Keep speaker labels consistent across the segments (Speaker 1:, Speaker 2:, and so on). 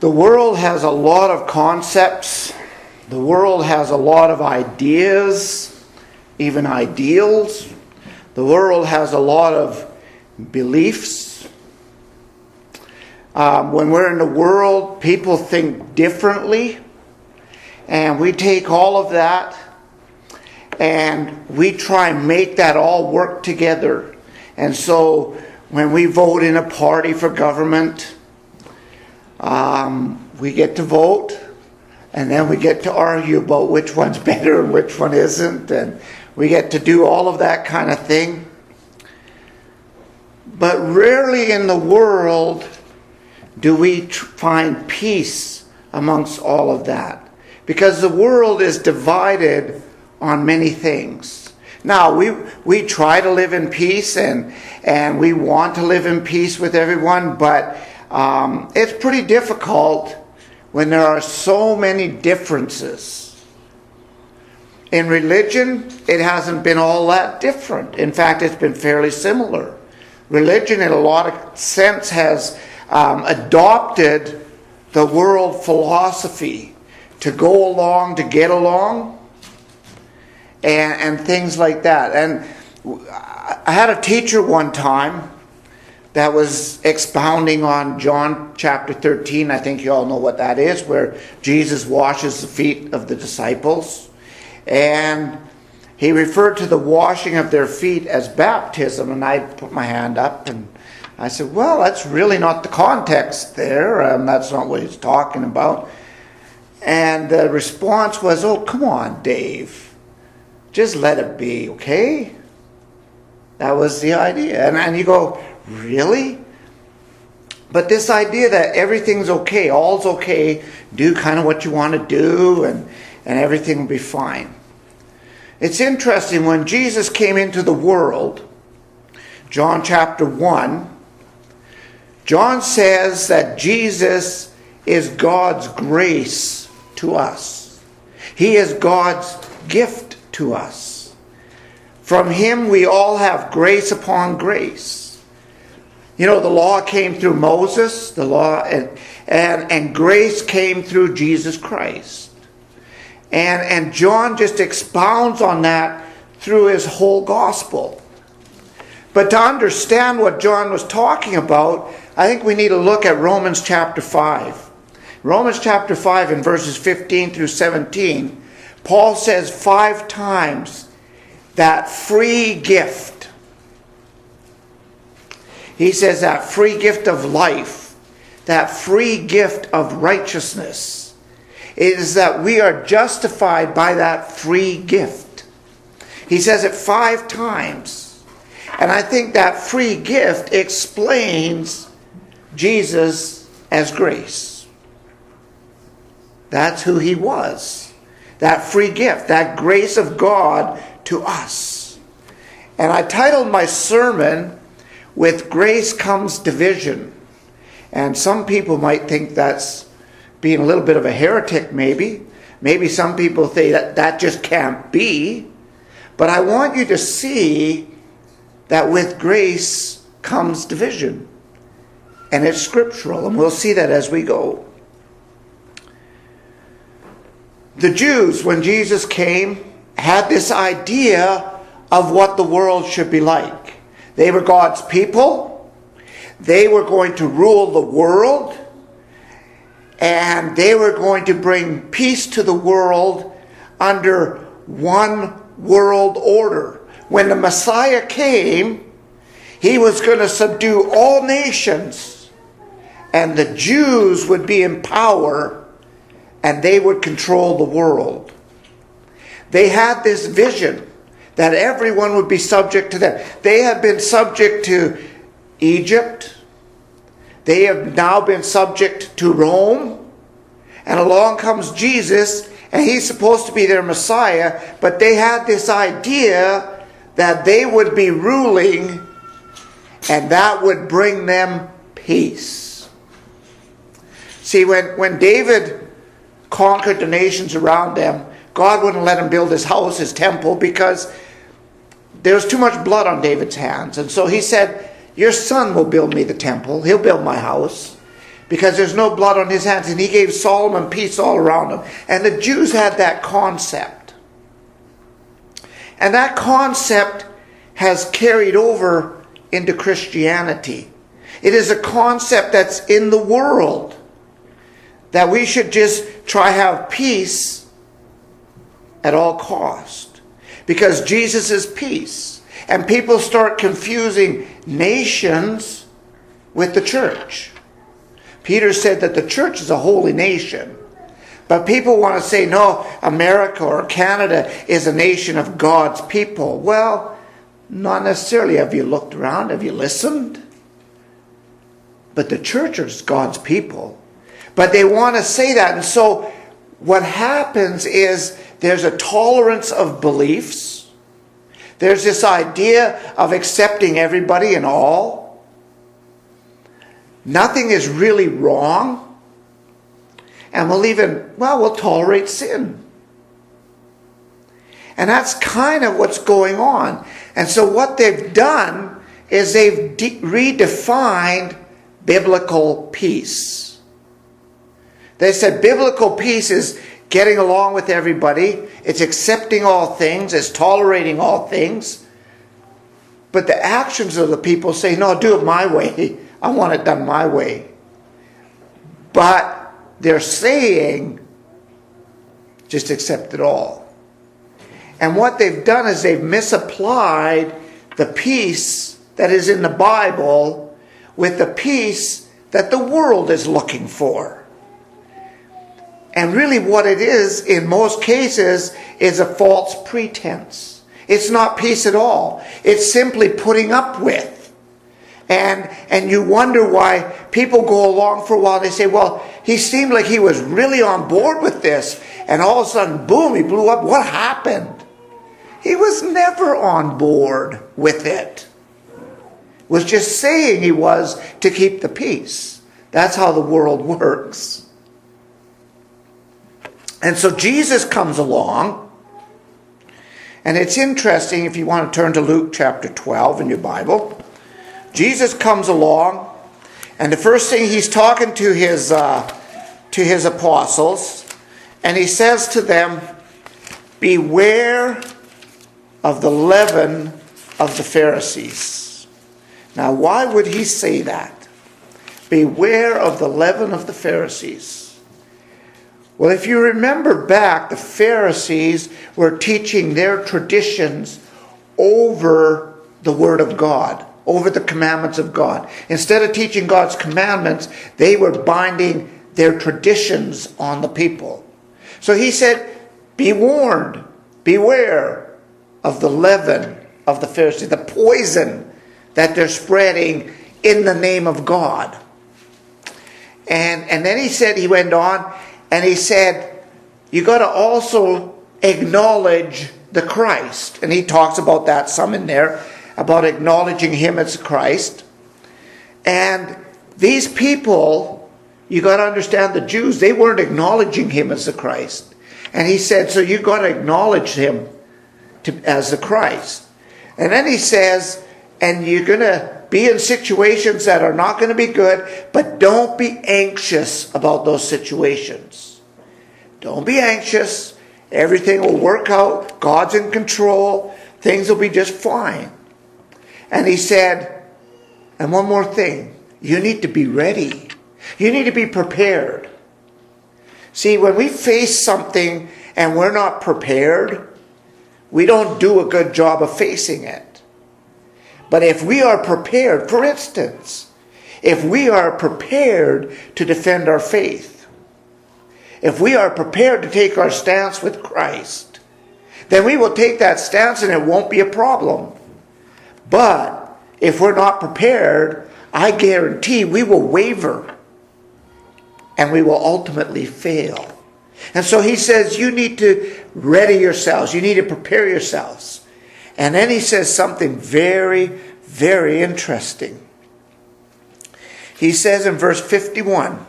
Speaker 1: The world has a lot of concepts. The world has a lot of ideas, even ideals. The world has a lot of beliefs. When we're in the world, people think differently. And we take all of that and we try and make that all work together. And so when we vote in a party for government, we get to vote, and then we get to argue about which one's better and which one isn't, and we get to do all of that kind of thing. But rarely in the world do we find peace amongst all of that, because the world is divided on many things. Now, we try to live in peace, and we want to live in peace with everyone, but it's pretty difficult when there are so many differences. In religion, it hasn't been all that different. In fact, it's been fairly similar. Religion, in a lot of sense, has adopted the world philosophy to go along, to get along, and things like that. And I had a teacher one time that was expounding on John chapter 13. I think you all know what that is, where Jesus washes the feet of the disciples. And he referred to the washing of their feet as baptism. And I put my hand up and I said, well, that's really not the context there. That's not what he's talking about. And the response was, oh, come on, Dave. Just let it be, okay? That was the idea. And you go, really? But this idea that everything's okay, all's okay, do kind of what you want to do, and everything will be fine. It's interesting, when Jesus came into the world, John chapter 1, John says that Jesus is God's grace to us. He is God's gift to us. From him we all have grace upon grace. You know, the law came through Moses, the law, and grace came through Jesus Christ. And John just expounds on that through his whole gospel. But to understand what John was talking about, I think we need to look at Romans chapter 5. Romans chapter 5 in verses 15 through 17, Paul says 5 times that free gift. He says that free gift of life, that free gift of righteousness, is that we are justified by that free gift. He says it 5 times. And I think that free gift explains Jesus as grace. That's who he was. That free gift, that grace of God to us. And I titled my sermon, "With Grace Comes Division." And some people might think that's being a little bit of a heretic, maybe. Maybe some people say that just can't be. But I want you to see that with grace comes division. And it's scriptural, and we'll see that as we go. The Jews, when Jesus came, had this idea of what the world should be like. They were God's people. They were going to rule the world. And they were going to bring peace to the world under one world order. When the Messiah came, he was going to subdue all nations. And the Jews would be in power, and they would control the world. They had this vision that everyone would be subject to them. They had been subject to Egypt. They have now been subject to Rome. And along comes Jesus, and he's supposed to be their Messiah, but they had this idea that they would be ruling, and that would bring them peace. See, when David conquered the nations around them, God wouldn't let him build his house, his temple, because there was too much blood on David's hands. And so he said, your son will build me the temple. He'll build my house. because there's no blood on his hands. And he gave Solomon peace all around him. And the Jews had that concept. And that concept has carried over into Christianity. It is a concept that's in the world, that we should just try have peace at all cost, because Jesus is peace. And people start confusing nations with the church. Peter said that the church is a holy nation. But people want to say, no, America or Canada is a nation of God's people. Well, not necessarily. Have you looked around? Have you listened? But the church is God's people. But they want to say that. And so what happens is there's a tolerance of beliefs. There's this idea of accepting everybody and all. Nothing is really wrong. And we'll tolerate sin. And that's kind of what's going on. And so what they've done is they've redefined biblical peace. They said biblical peace is getting along with everybody. It's accepting all things. It's tolerating all things. But the actions of the people say, no, do it my way. I want it done my way. But they're saying, just accept it all. And what they've done is they've misapplied the peace that is in the Bible with the peace that the world is looking for. And really what it is, in most cases, is a false pretense. It's not peace at all. It's simply putting up with. And you wonder why people go along for a while. They say, well, he seemed like he was really on board with this. And all of a sudden, boom, he blew up. What happened? He was never on board with it. Was just saying he was to keep the peace. That's how the world works. And so Jesus comes along. And it's interesting, if you want to turn to Luke chapter 12 in your Bible. Jesus comes along, and the first thing he's talking to his apostles, and he says to them, beware of the leaven of the Pharisees. Now, why would he say that? Beware of the leaven of the Pharisees. Well, if you remember back, the Pharisees were teaching their traditions over the Word of God, over the commandments of God. Instead of teaching God's commandments, they were binding their traditions on the people. So he said, be warned, beware of the leaven of the Pharisees, the poison that they're spreading in the name of God. And then he went on, and he said, you got to also acknowledge the Christ. And he talks about that some in there, about acknowledging him as Christ. And these people, you got to understand, the Jews, they weren't acknowledging him as the Christ. And he said, so you got to acknowledge him as the Christ. And then he says, and you're going to be in situations that are not going to be good, but don't be anxious about those situations. Don't be anxious. Everything will work out. God's in control. Things will be just fine. And he said, and one more thing, you need to be ready. You need to be prepared. See, when we face something and we're not prepared, we don't do a good job of facing it. But if we are prepared, for instance, if we are prepared to defend our faith, if we are prepared to take our stance with Christ, then we will take that stance and it won't be a problem. But if we're not prepared, I guarantee we will waver and we will ultimately fail. And so he says, you need to ready yourselves. You need to prepare yourselves. And then he says something very, very interesting. He says in verse 51,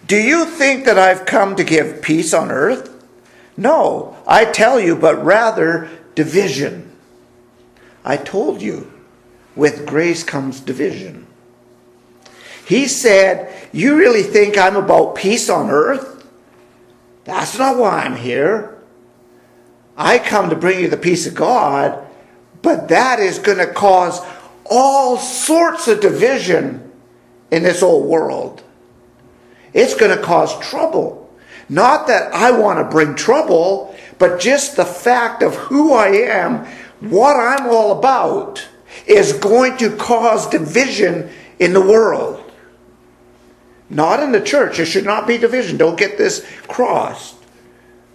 Speaker 1: do you think that I've come to give peace on earth? No, I tell you, but rather division. I told you, with grace comes division. He said, you really think I'm about peace on earth? That's not why I'm here. I come to bring you the peace of God, but that is going to cause all sorts of division in this old world. It's going to cause trouble. Not that I want to bring trouble, but just the fact of who I am, what I'm all about, is going to cause division in the world. Not in the church. There should not be division. Don't get this crossed.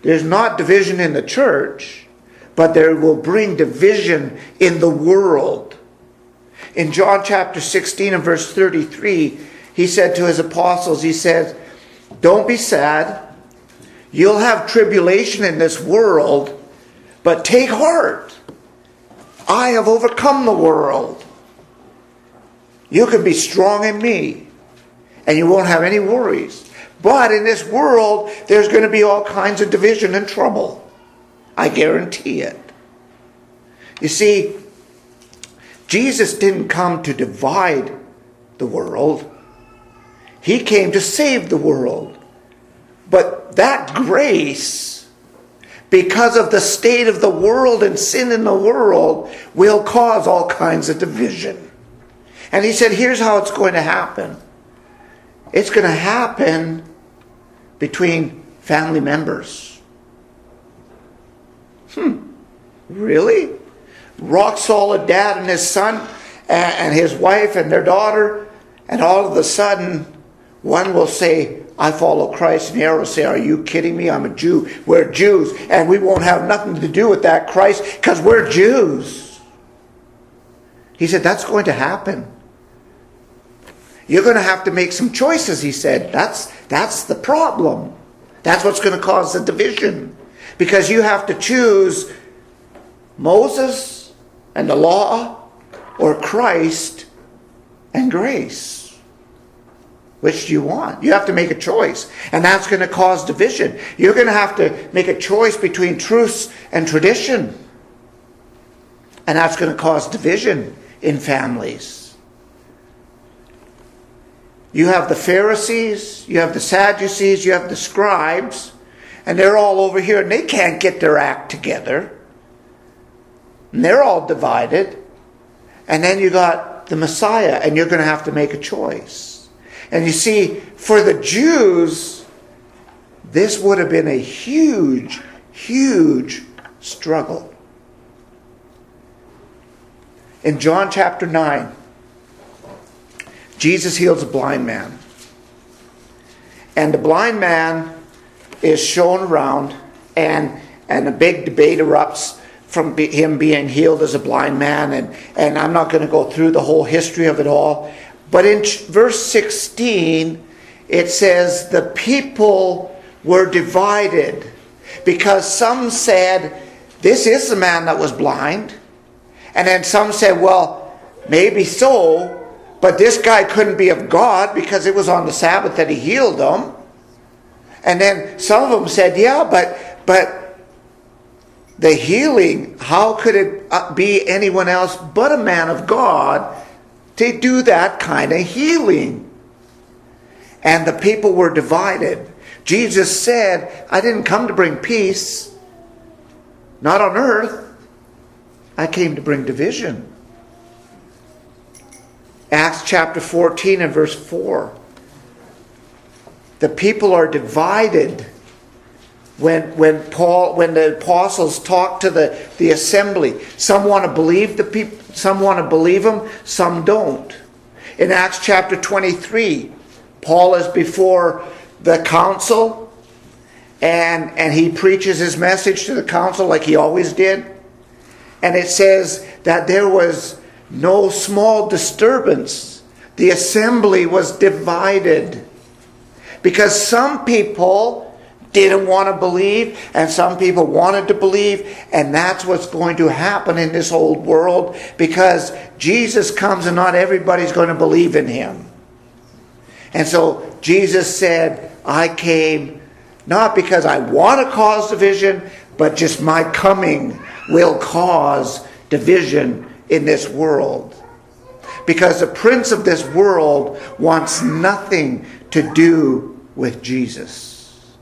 Speaker 1: There's not division in the church, but there will bring division in the world. In John chapter 16 and verse 33, he said to his apostles, he said, don't be sad. You'll have tribulation in this world, but take heart. I have overcome the world. You can be strong in me, and you won't have any worries. But in this world, there's going to be all kinds of division and trouble. I guarantee it. You see, Jesus didn't come to divide the world. He came to save the world. But that grace, because of the state of the world and sin in the world, will cause all kinds of division. And he said, here's how it's going to happen. It's going to happen between family members. Really? Rock solid dad and his son and his wife and their daughter, and all of a sudden one will say, I follow Christ, and the other will say, are you kidding me? I'm a Jew. We're Jews, and we won't have nothing to do with that Christ because we're Jews. He said, that's going to happen. You're going to have to make some choices, he said. That's the problem. That's what's going to cause the division. Because you have to choose Moses and the law or Christ and grace. Which do you want? You have to make a choice. And that's going to cause division. You're going to have to make a choice between truth and tradition. And that's going to cause division in families. You have the Pharisees, you have the Sadducees, you have the scribes, and they're all over here, and they can't get their act together. And they're all divided. And then you got the Messiah, and you're going to have to make a choice. And you see, for the Jews, this would have been a huge, huge struggle. In John chapter 9, Jesus heals a blind man. And the blind man is shown around, and a big debate erupts from him being healed as a blind man. And I'm not going to go through the whole history of it all. But in verse 16, it says, the people were divided, because some said, this is the man that was blind. And then some said, well, maybe so, but this guy couldn't be of God because it was on the Sabbath that he healed them. And then some of them said, yeah, but the healing, how could it be anyone else but a man of God to do that kind of healing? And the people were divided. Jesus said, I didn't come to bring peace, not on earth. I came to bring division. Acts chapter 14 and verse 4. The people are divided when the apostles talk to the assembly. Some want to believe the people, some want to believe them, some don't. In Acts chapter 23, Paul is before the council, and he preaches his message to the council like he always did. And it says that there was no small disturbance. The assembly was divided because some people didn't want to believe and some people wanted to believe, and that's what's going to happen in this old world, because Jesus comes and not everybody's going to believe in him. And so Jesus said, I came not because I want to cause division, but just my coming will cause division in this world. Because the prince of this world wants nothing to do with Jesus.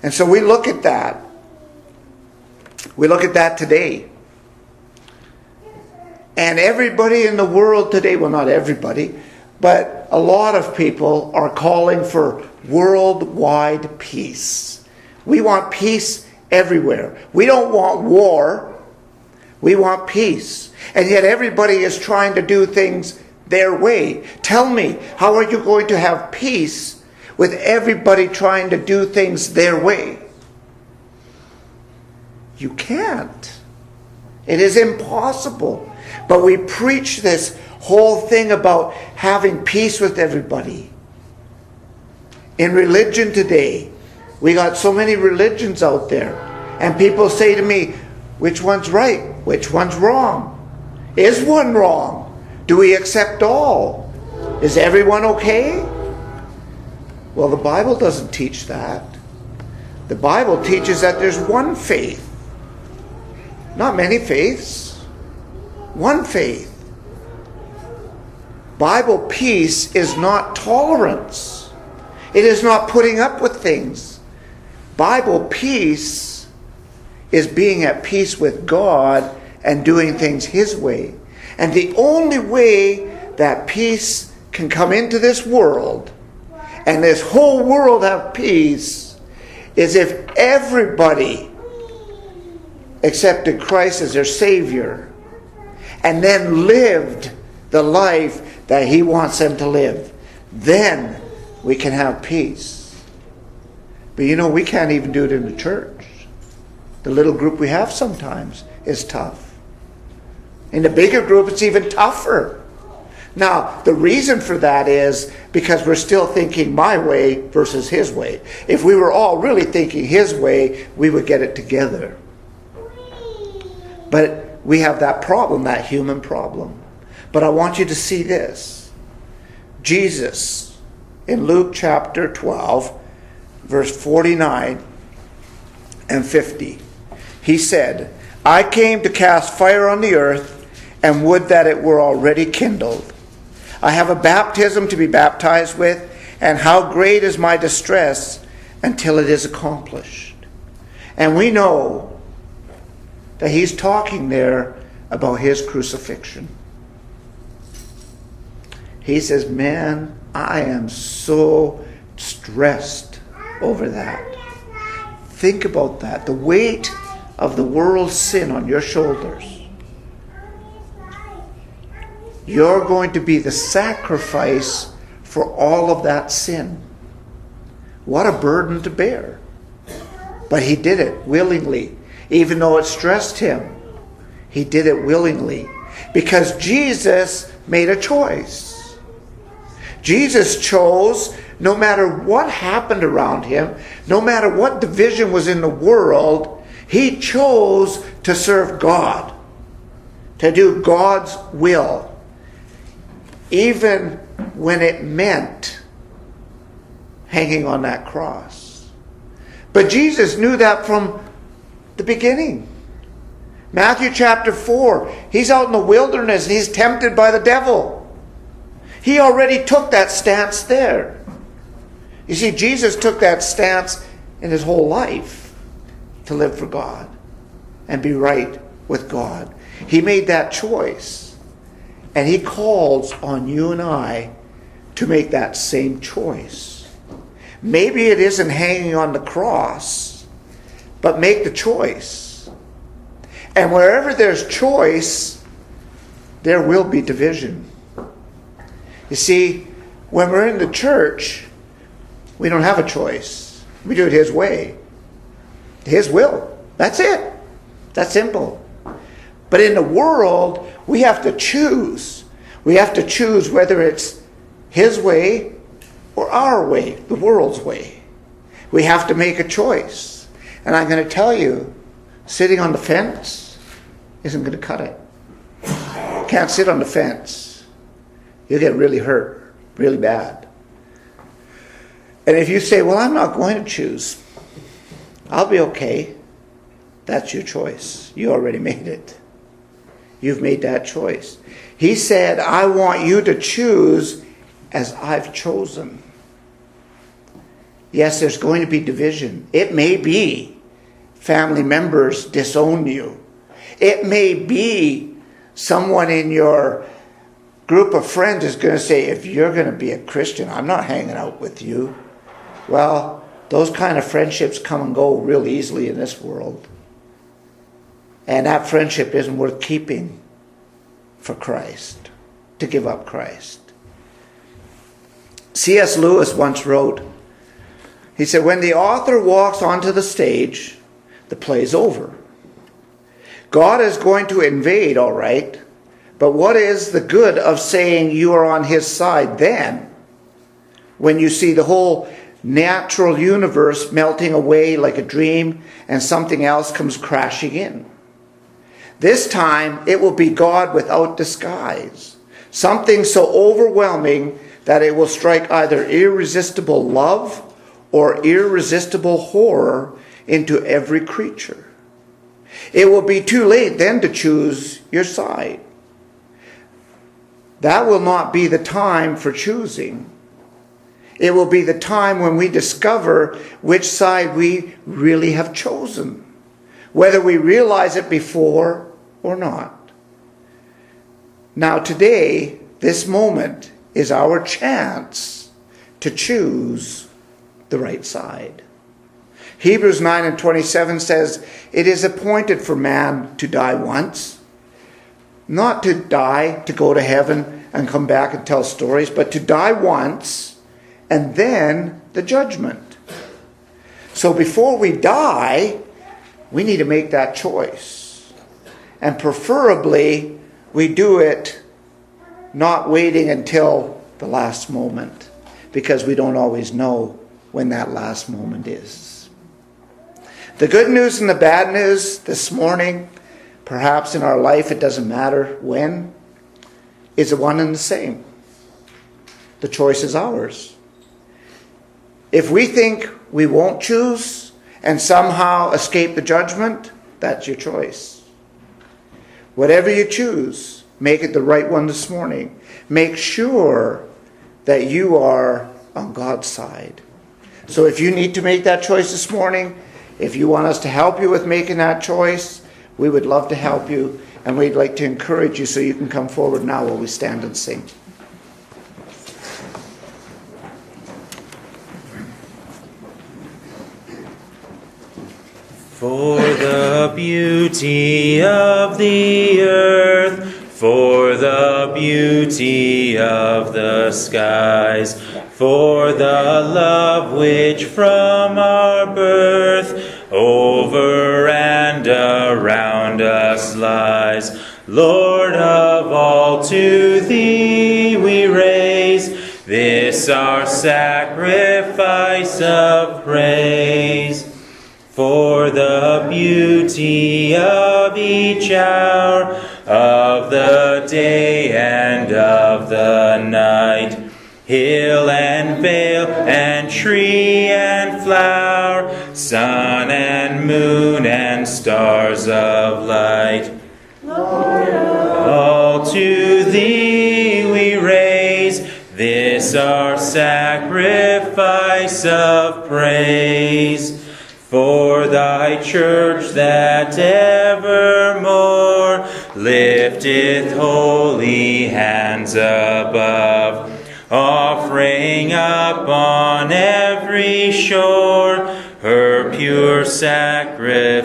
Speaker 1: And so we look at that. We look at that today. And everybody in the world today, well, not everybody, but a lot of people are calling for worldwide peace. We want peace everywhere. We don't want war. We want peace. And yet everybody is trying to do things their way. Tell me, how are you going to have peace with everybody trying to do things their way? You can't. It is impossible. But we preach this whole thing about having peace with everybody. In religion today, we got so many religions out there. And people say to me, which one's right? Which one's wrong? Is one wrong? Do we accept all? Is everyone okay? Well, the Bible doesn't teach that. The Bible teaches that there's one faith. Not many faiths. One faith. Bible peace is not tolerance. It is not putting up with things. Bible peace is being at peace with God and doing things His way. And the only way that peace can come into this world and this whole world have peace is if everybody accepted Christ as their Savior and then lived the life that He wants them to live. Then we can have peace. But you know, we can't even do it in the church. The little group we have sometimes is tough. In the bigger group, it's even tougher. Now, the reason for that is because we're still thinking my way versus His way. If we were all really thinking His way, we would get it together. But we have that problem, that human problem. But I want you to see this. Jesus, in Luke chapter 12, verse 49 and 50, He said, I came to cast fire on the earth, and would that it were already kindled. I have a baptism to be baptized with, and how great is my distress until it is accomplished. And we know that He's talking there about His crucifixion. He says, man, I am so stressed over that. Think about that. The weight of the world's sin on your shoulders. You're going to be the sacrifice for all of that sin. What a burden to bear. But He did it willingly. Even though it stressed Him, He did it willingly. Because Jesus made a choice. Jesus chose, no matter what happened around Him, no matter what division was in the world, He chose to serve God, to do God's will, even when it meant hanging on that cross. But Jesus knew that from the beginning. Matthew chapter 4, He's out in the wilderness and He's tempted by the devil. He already took that stance there. You see, Jesus took that stance in His whole life to live for God and be right with God. He made that choice. And He calls on you and I to make that same choice. Maybe it isn't hanging on the cross, but make the choice. And wherever there's choice, there will be division. You see, when we're in the church, we don't have a choice. We do it His way. His will. That's it. That's simple. But in the world, we have to choose. We have to choose whether it's His way or our way, the world's way. We have to make a choice. And I'm going to tell you, sitting on the fence isn't going to cut it. Can't sit on the fence. You'll get really hurt, really bad. And if you say, well, I'm not going to choose, I'll be okay. That's your choice. You already made it. You've made that choice. He said, I want you to choose as I've chosen. Yes, there's going to be division. It may be family members disown you. It may be someone in your group of friends is going to say, if you're going to be a Christian, I'm not hanging out with you. Well, those kind of friendships come and go real easily in this world. And that friendship isn't worth keeping for Christ, to give up Christ. C.S. Lewis once wrote, he said, when the author walks onto the stage, the play's over. God is going to invade, all right, but what is the good of saying you are on his side then, when you see the whole natural universe melting away like a dream and something else comes crashing in? This time it will be God without disguise, something so overwhelming that it will strike either irresistible love or irresistible horror into every creature. It will be too late then to choose your side. That will not be the time for choosing. It will be the time when we discover which side we really have chosen, whether we realize it before or not. Now today, this moment is our chance to choose the right side. Hebrews 9:27 says, it is appointed for man to die once, not to die to go to heaven and come back and tell stories, but to die once and then the judgment. So before we die, we need to make that choice. And preferably, we do it not waiting until the last moment, because we don't always know when that last moment is. The good news and the bad news this morning, perhaps in our life it doesn't matter when, is the one and the same. The choice is ours. If we think we won't choose and somehow escape the judgment, that's your choice. Whatever you choose, make it the right one this morning. Make sure that you are on God's side. So if you need to make that choice this morning, if you want us to help you with making that choice, we would love to help you, and we'd like to encourage you, so you can come forward now while we stand and sing.
Speaker 2: For the beauty of the earth, for the beauty of the skies, for the love which from our birth over and around us lies, Lord of all, to thee we raise this our sacrifice of praise. For the beauty of each hour of the day and of the night, hill and vale and tree and flower, sun and moon and stars of light, Lord, all to thee we raise this our sacrifice of praise. For thy church that evermore lifteth holy hands above, offering up on every shore her pure sacrifice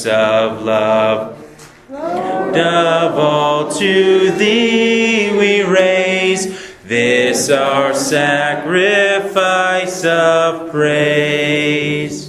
Speaker 2: of love. Of all, to thee we raise this our sacrifice of praise.